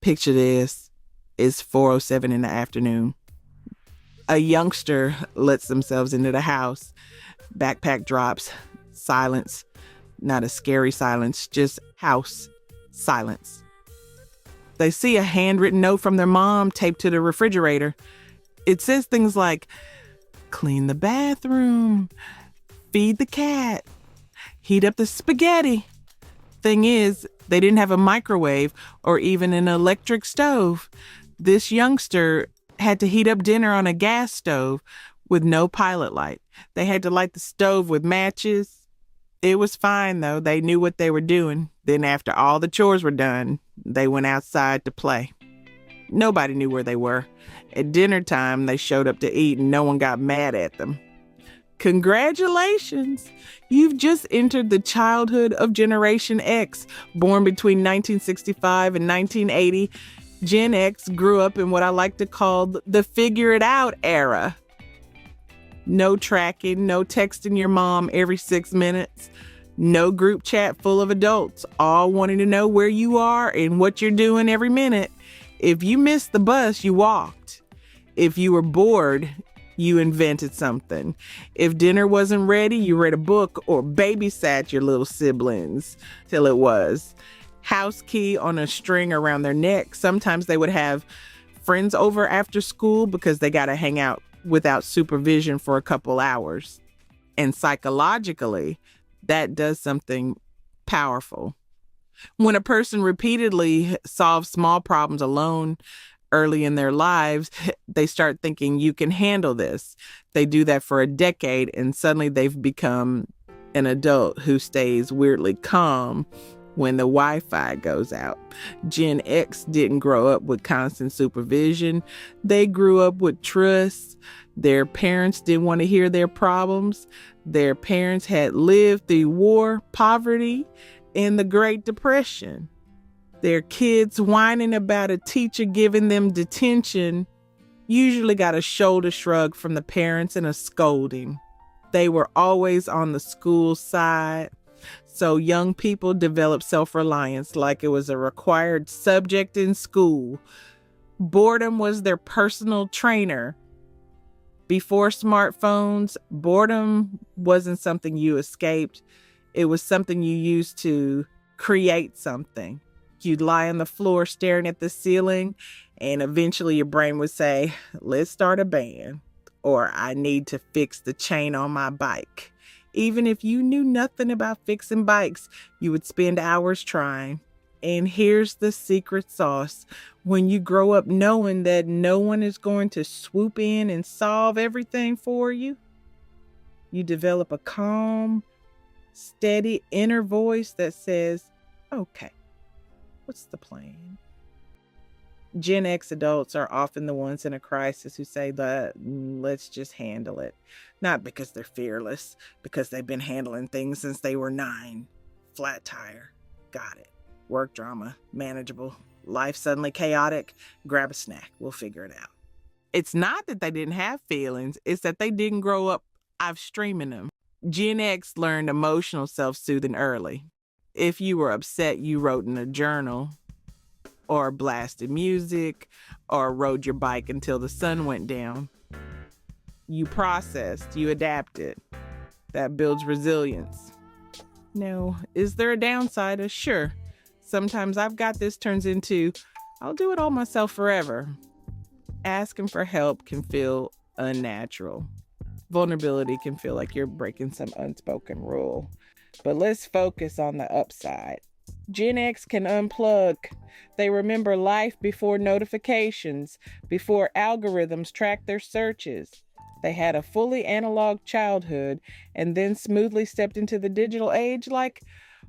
Picture this. It's 4:07 in the afternoon. A youngster lets themselves into the house. Backpack drops. Silence. Not a scary silence, just house silence. They see a handwritten note from their mom taped to the refrigerator. It says things like, clean the bathroom, feed the cat, heat up the spaghetti. Thing is, they didn't have a microwave or even an electric stove. This youngster had to heat up dinner on a gas stove with no pilot light. They had to light the stove with matches. It was fine, though. They knew what they were doing. Then after all the chores were done, they went outside to play. Nobody knew where they were. At dinner time, they showed up to eat and no one got mad at them. Congratulations! You've just entered the childhood of Generation X, born between 1965 and 1980. Gen X grew up in what I like to call the figure it out era. No tracking, no texting your mom every 6 minutes, no group chat full of adults, all wanting to know where you are and what you're doing every minute. If you missed the bus, you walked. If you were bored, you invented something. If dinner wasn't ready, you read a book or babysat your little siblings till it was. House key on a string around their neck. Sometimes they would have friends over after school because they got to hang out without supervision for a couple hours. And psychologically, that does something powerful. When a person repeatedly solves small problems alone early in their lives, they start thinking you can handle this. They do that for a decade and suddenly they've become an adult who stays weirdly calm when the Wi-Fi goes out. Gen X didn't grow up with constant supervision. They grew up with trust. Their parents didn't want to hear their problems. Their parents had lived through war, poverty, and the Great Depression. Their kids whining about a teacher giving them detention usually got a shoulder shrug from the parents and a scolding. They were always on the school side. So young people developed self-reliance like it was a required subject in school. Boredom was their personal trainer. Before smartphones, boredom wasn't something you escaped. It was something you used to create something. You'd lie on the floor staring at the ceiling, and eventually your brain would say, let's start a band, or I need to fix the chain on my bike. Even if you knew nothing about fixing bikes, you would spend hours trying. And here's the secret sauce. When you grow up knowing that no one is going to swoop in and solve everything for you, you develop a calm, steady inner voice that says, okay, what's the plan? Gen X adults are often the ones in a crisis who say that let's just handle it. Not because they're fearless, because they've been handling things since they were 9. Flat tire. Got it. Work drama. Manageable. Life suddenly chaotic. Grab a snack. We'll figure it out. It's not that they didn't have feelings. It's that they didn't grow up streaming them. Gen X learned emotional self-soothing early. If you were upset, you wrote in a journal, or blasted music, or rode your bike until the sun went down. You processed, you adapted. That builds resilience. Now, is there a downside? Sure. Sometimes I've got this turns into, I'll do it all myself forever. Asking for help can feel unnatural. Vulnerability can feel like you're breaking some unspoken rule. But let's focus on the upside. Gen X can unplug. They remember life before notifications, before algorithms tracked their searches. They had a fully analog childhood and then smoothly stepped into the digital age like,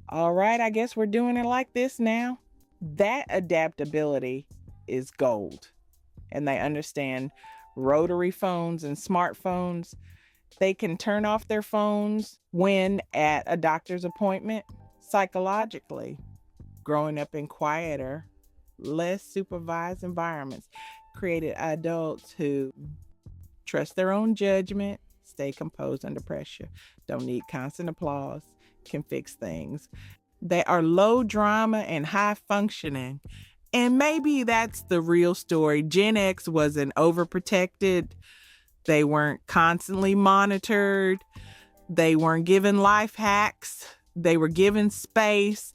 all right, I guess we're doing it like this now. That adaptability is gold. And they understand rotary phones and smartphones. They can turn off their phones when at a doctor's appointment. Psychologically, growing up in quieter, less supervised environments created adults who trust their own judgment, stay composed under pressure, don't need constant applause, can fix things. They are low drama and high functioning And maybe that's the real story. Gen X wasn't overprotected. They weren't constantly monitored. They weren't given life hacks. They were given space.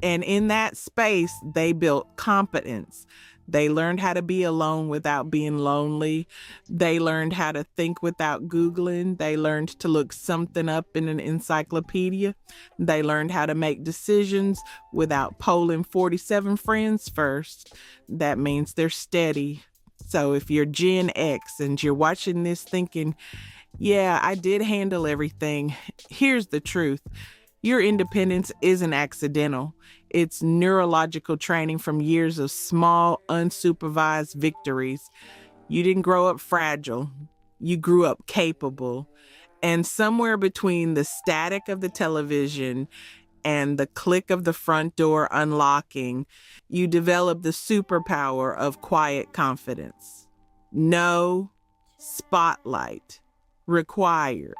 And in that space, they built competence. They learned how to be alone without being lonely. They learned how to think without Googling. They learned to look something up in an encyclopedia. They learned how to make decisions without polling 47 friends first. That means they're steady. So if you're Gen X and you're watching this thinking, yeah, I did handle everything, here's the truth. Your independence isn't accidental. It's neurological training from years of small, unsupervised victories. You didn't grow up fragile. You grew up capable. And somewhere between the static of the television and the click of the front door unlocking, you develop the superpower of quiet confidence. No spotlight required.